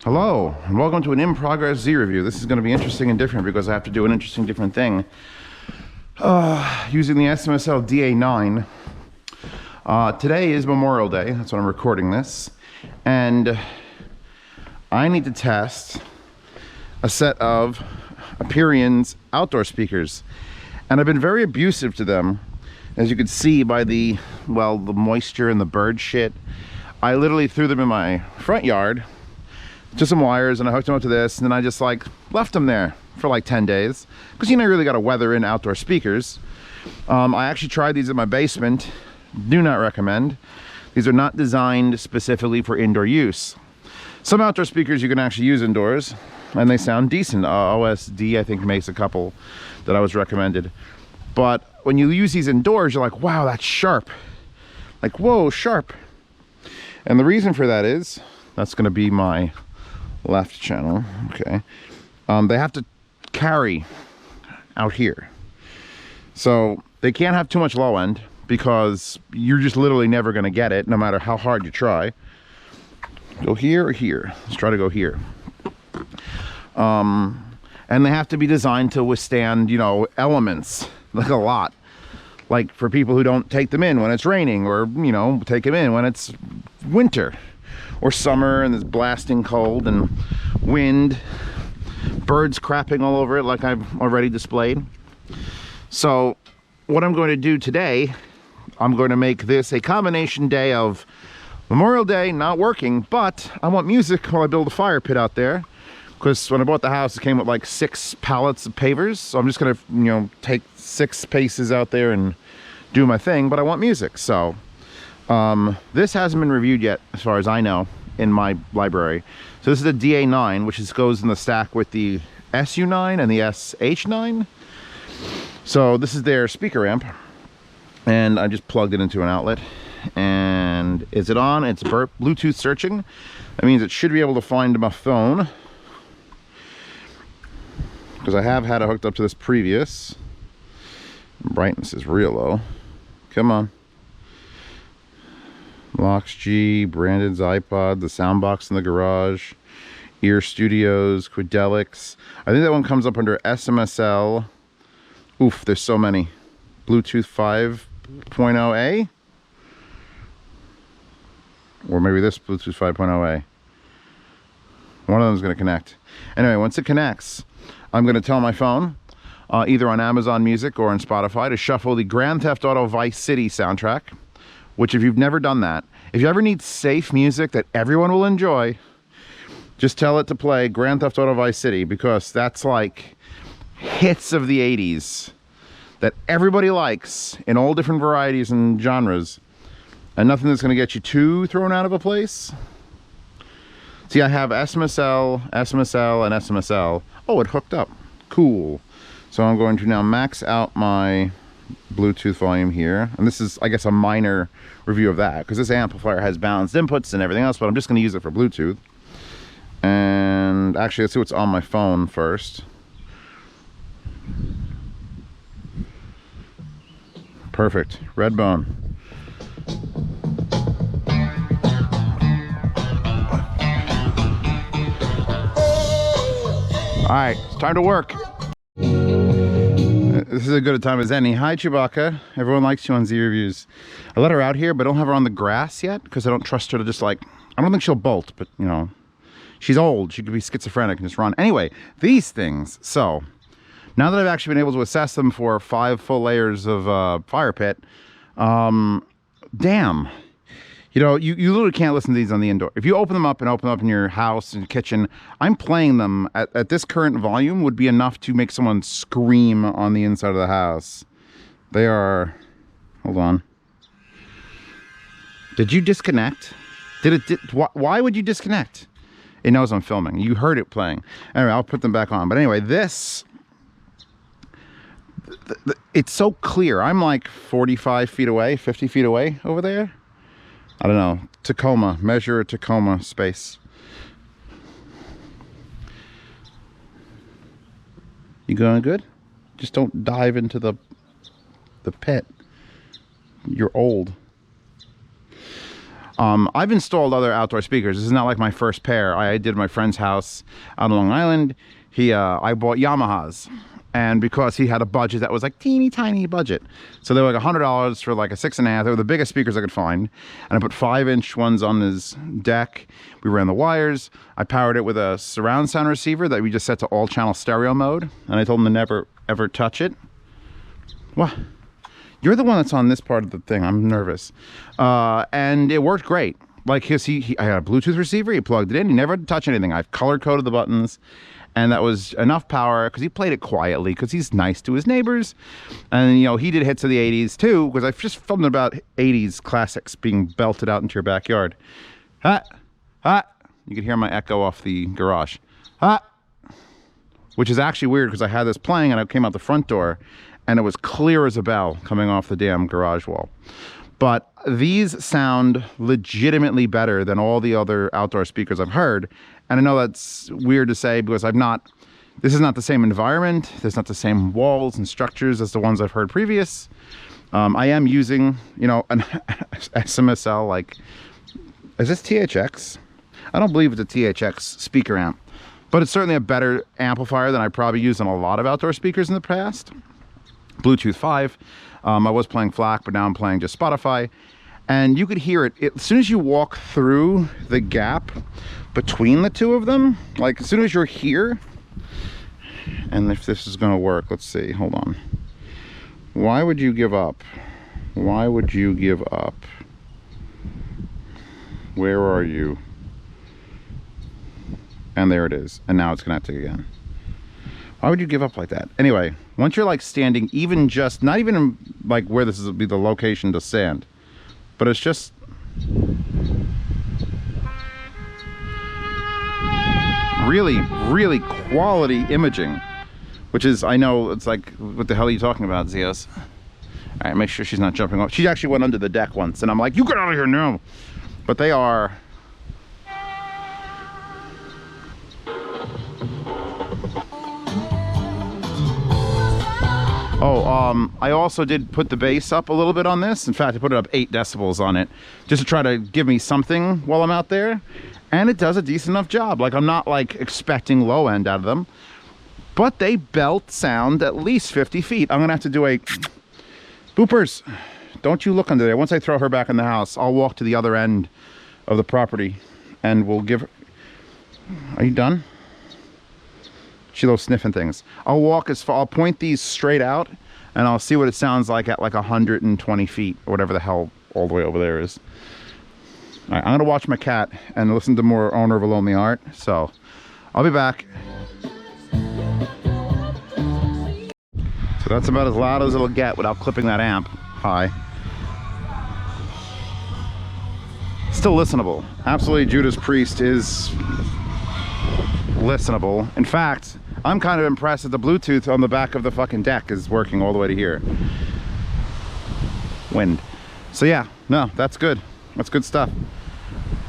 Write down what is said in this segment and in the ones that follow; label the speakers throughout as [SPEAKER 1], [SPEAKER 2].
[SPEAKER 1] Hello, and welcome to an in-progress Z review. This is going to be interesting and different because I have to do an interesting different thing using the SMSL DA9. Today is Memorial Day, that's when I'm recording this, and I need to test a set of Aperion's outdoor speakers, and I've been very abusive to them, as you can see by the moisture and the bird shit. I literally threw them in my front yard to some wires and I hooked them up to this, and then I just left them there for like 10 days because you really got to weather in outdoor speakers. I actually tried these in my basement. Do not recommend. These are not designed specifically for indoor use. Some outdoor speakers you can actually use indoors and they sound decent. OSD I think makes a couple that I was recommended, but when you use these indoors you're like, wow, that's sharp, like whoa, sharp. And the reason for that is, that's going to be my left channel, okay, they have to carry out here, so they can't have too much low end because you're just literally never going to get it no matter how hard you try. Go here or here. Let's try to go here. And they have to be designed to withstand, you know, elements, like a lot, like for people who don't take them in when it's raining, or you know, take them in when it's winter or summer and it's blasting cold and wind, birds crapping all over it like I've already displayed. So what I'm going to do today, I'm going to make this a combination day of Memorial Day, not working, but I want music while I build a fire pit out there, because when I bought the house it came with like 6 pallets of pavers, so I'm just gonna, you know, take 6 paces out there and do my thing, but I want music. So this hasn't been reviewed yet as far as I know in my library. So this is the DA9, which goes in the stack with the SU9 and the SH9. So this is their speaker amp, and I just plugged it into an outlet. And is it on? It's Bluetooth searching. That means it should be able to find my phone, because I have had it hooked up to this previous. Brightness is real low. Come on. Locks G, Brandon's iPod, the Soundbox in the garage, Ear Studios, Quidelics. I think that one comes up under SMSL. Oof, there's so many. Bluetooth 5.0A? Or maybe this Bluetooth 5.0A. One of them is going to connect. Anyway, once it connects, I'm going to tell my phone, either on Amazon Music or on Spotify, to shuffle the Grand Theft Auto Vice City soundtrack. Which, if you've never done that, if you ever need safe music that everyone will enjoy, just tell it to play Grand Theft Auto Vice City, because that's like hits of the 80s that everybody likes in all different varieties and genres, and nothing that's going to get you too thrown out of a place. See, I have SMSL, SMSL, and SMSL. Oh, it hooked up. Cool. So I'm going to now max out my Bluetooth volume here, and this is, I guess, a minor review of that because this amplifier has balanced inputs and everything else, but I'm just going to use it for Bluetooth. And actually, let's see what's on my phone first. Perfect. Redbone. All right, it's time to work. This is as good a time as any. Hi, Chewbacca. Everyone likes you on Z Reviews. I let her out here, but I don't have her on the grass yet because I don't trust her to just I don't think she'll bolt, but you know, she's old. She could be schizophrenic and just run. Anyway, these things. So now that I've actually been able to assess them for 5 full layers of fire pit, damn. You know, you literally can't listen to these on the indoor. If you open them up in your house and kitchen, I'm playing them at this current volume would be enough to make someone scream on the inside of the house. They are, hold on. Did you disconnect? Why would you disconnect? It knows I'm filming. You heard it playing. Anyway, I'll put them back on. But anyway, this, it's so clear. I'm like 45 feet away, 50 feet away over there. I don't know, Tacoma, measure a Tacoma space. You going good? Just don't dive into the pit. You're old. I've installed other outdoor speakers. This is not like my first pair. I did my friend's house out on Long Island. I bought Yamahas, and because he had a budget that was like teeny tiny budget, so they were like $100 for like a 6.5. They were the biggest speakers I could find, and I put 5-inch ones on his deck. We ran the wires. I powered it with a surround sound receiver that we just set to all channel stereo mode, and I told him to never ever touch it. What? You're the one that's on this part of the thing. I'm nervous. And it worked great. Like I had a Bluetooth receiver. He plugged it in. He never had to touch anything. I've color coded the buttons, and that was enough power because he played it quietly because he's nice to his neighbors. And you know, he did hits of the 80s too, because I've just filmed about 80s classics being belted out into your backyard. Ha, ha. You can hear my echo off the garage. Ha. Which is actually weird because I had this playing and I came out the front door and it was clear as a bell coming off the damn garage wall. But these sound legitimately better than all the other outdoor speakers I've heard. And I know that's weird to say because this is not the same environment. There's not the same walls and structures as the ones I've heard previous. I am using, you know, an SMSL, like, is this THX? I don't believe it's a THX speaker amp, but it's certainly a better amplifier than I probably used on a lot of outdoor speakers in the past. Bluetooth 5. I was playing FLAC, but now I'm playing just Spotify. And you could hear it as soon as you walk through the gap between the two of them. Like as soon as you're here, and if this is gonna work, let's see, hold on. Why would you give up? Why would you give up? Where are you? And there it is. And now it's connected again. Why would you give up like that? Anyway, once you're like standing, even just, not even in, like where this is be the location to stand, but it's just really, really quality imaging, which is, I know it's like, what the hell are you talking about, Zeos? All right, make sure she's not jumping off. She actually went under the deck once and I'm like, you get out of here now. But they are, I also did put the bass up a little bit on this. In fact, I put it up 8 decibels on it just to try to give me something while I'm out there. And it does a decent enough job. Like, I'm not like expecting low end out of them, but they belt sound at least 50 feet. I'm gonna have to do a boopers. Don't you look under there. Once I throw her back in the house, I'll walk to the other end of the property and we'll give her, are you done? She loves sniffing things. I'll walk as far, I'll point these straight out and I'll see what it sounds like at like 120 feet or whatever the hell all the way over there is. All right, I'm gonna watch my cat and listen to more Owner of a Lonely Heart. So I'll be back. So that's about as loud as it'll get without clipping that amp high. Still listenable. Absolutely, Judas Priest is listenable. In fact, I'm kind of impressed that the Bluetooth on the back of the fucking deck is working all the way to here. Wind. So yeah, no, that's good. That's good stuff.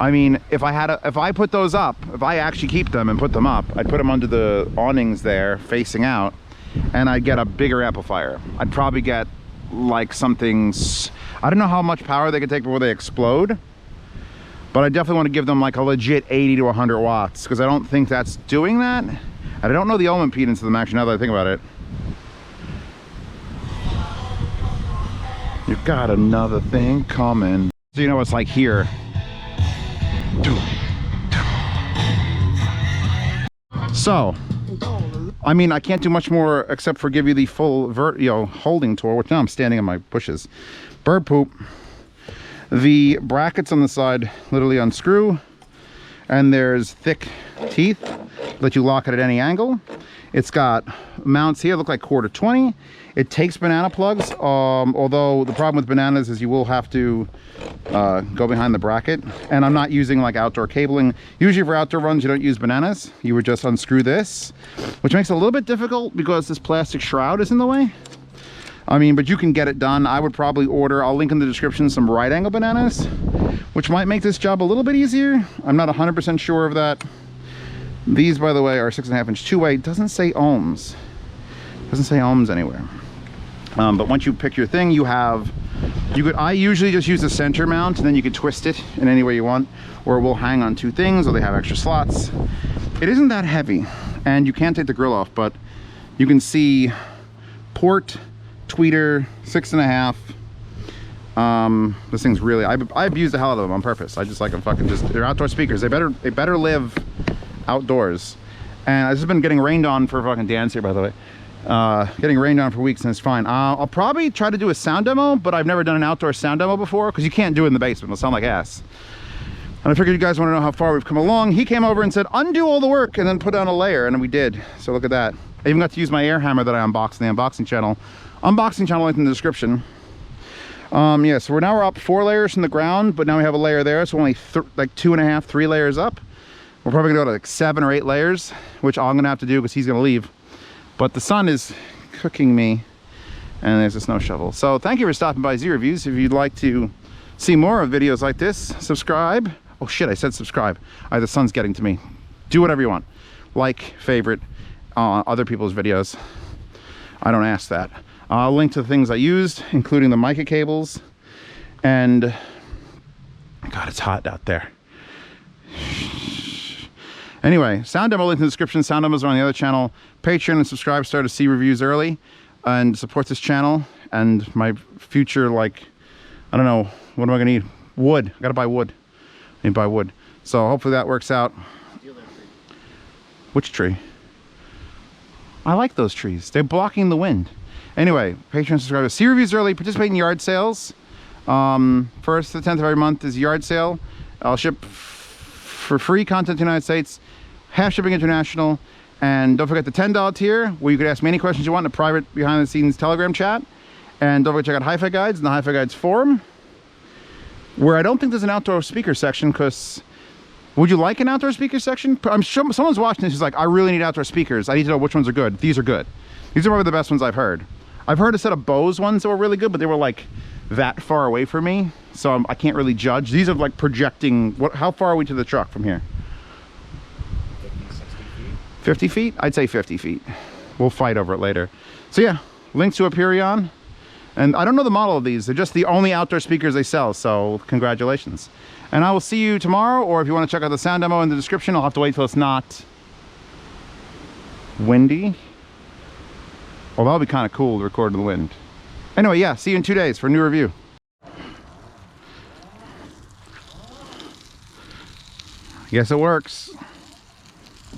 [SPEAKER 1] I mean, if I put those up, if I actually keep them and put them up, I'd put them under the awnings there facing out and I'd get a bigger amplifier. I'd probably get like something, I don't know how much power they could take before they explode, but I definitely want to give them like a legit 80 to 100 watts because I don't think that's doing that. And I don't know the ohm impedance of them actually now that I think about it. You've got another thing coming. So you know it's like here. So, I mean, I can't do much more except for give you the full holding tour, which now I'm standing on my bushes. Bird poop. The brackets on the side literally unscrew, and there's thick teeth that you lock it at any angle. It's got mounts here, look like 1/4-20. It takes banana plugs, although the problem with bananas is you will have to go behind the bracket. And I'm not using like outdoor cabling. Usually for outdoor runs, you don't use bananas. You would just unscrew this, which makes it a little bit difficult because this plastic shroud is in the way. I mean, but you can get it done. I would probably order, I'll link in the description, some right angle bananas, which might make this job a little bit easier. I'm not 100% sure of that. These, by the way, are 6.5-inch two-way. It doesn't say ohms. It doesn't say ohms anywhere. But once you pick your thing, you have I usually just use the center mount, and then you can twist it in any way you want, or it will hang on two things, or they have extra slots. It isn't that heavy, and you can't take the grill off, but you can see port, tweeter, 6.5. This thing's really, I've used the hell out of them on purpose. I just like them fucking they're outdoor speakers. They better live outdoors. And I've just been getting rained on for fucking Dan's here, by the way. Getting rained on for weeks, and it's fine. I'll probably try to do a sound demo, but I've never done an outdoor sound demo before, because you can't do it in the basement. It'll sound like ass. And I figured you guys want to know how far we've come along. He came over and said, undo all the work and then put down a layer, and we did. So look at that. I even got to use my air hammer that I unboxed in the unboxing channel. Unboxing channel link in the description. Yeah, so we're up 4 layers from the ground, but now we have a layer there, so only like 2.5, 3 layers up. We're probably gonna go to like 7 or 8 layers, which I'm gonna have to do because he's gonna leave. But the sun is cooking me, and there's a snow shovel. So thank you for stopping by Z Reviews. If you'd like to see more of videos like this, subscribe. Oh shit, I said subscribe. The sun's getting to me. Do whatever you want. Like, favorite other people's videos. I don't ask that. I'll link to the things I used, including the mica cables. And God, it's hot out there. Anyway, sound demo link in the description. Sound demos are on the other channel. Patreon and subscribe start to see reviews early and support this channel and my future, like, I don't know, what am I gonna need? Wood. I gotta buy wood. I need to buy wood. So hopefully that works out. Which tree? I like those trees. They're blocking the wind. Anyway, Patreon subscribers, see reviews early, participate in yard sales. 1st to the 10th of every month is yard sale. I'll ship for free content to the United States, half shipping international, and don't forget the $10 tier, where you could ask me any questions you want in a private behind-the-scenes Telegram chat. And don't forget to check out Hi-Fi Guides and the Hi-Fi Guides forum, where I don't think there's an outdoor speaker section, because would you like an outdoor speaker section? I'm sure someone's watching this who's like, I really need outdoor speakers. I need to know which ones are good. These are good. These are probably the best ones I've heard. I've heard a set of Bose ones that were really good, but they were like that far away from me, so I can't really judge. These are like projecting. How far are we to the truck from here?
[SPEAKER 2] 50, 60 feet.
[SPEAKER 1] 50 feet? I'd say 50 feet. We'll fight over it later. So yeah, links to Aperion. And I don't know the model of these. They're just the only outdoor speakers they sell, so congratulations. And I will see you tomorrow, or if you want to check out the sound demo in the description, I'll have to wait till it's not windy. Well, that'll be kind of cool to record in the wind. Anyway, yeah, see you in 2 days for a new review. I guess it works.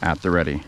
[SPEAKER 1] At the ready.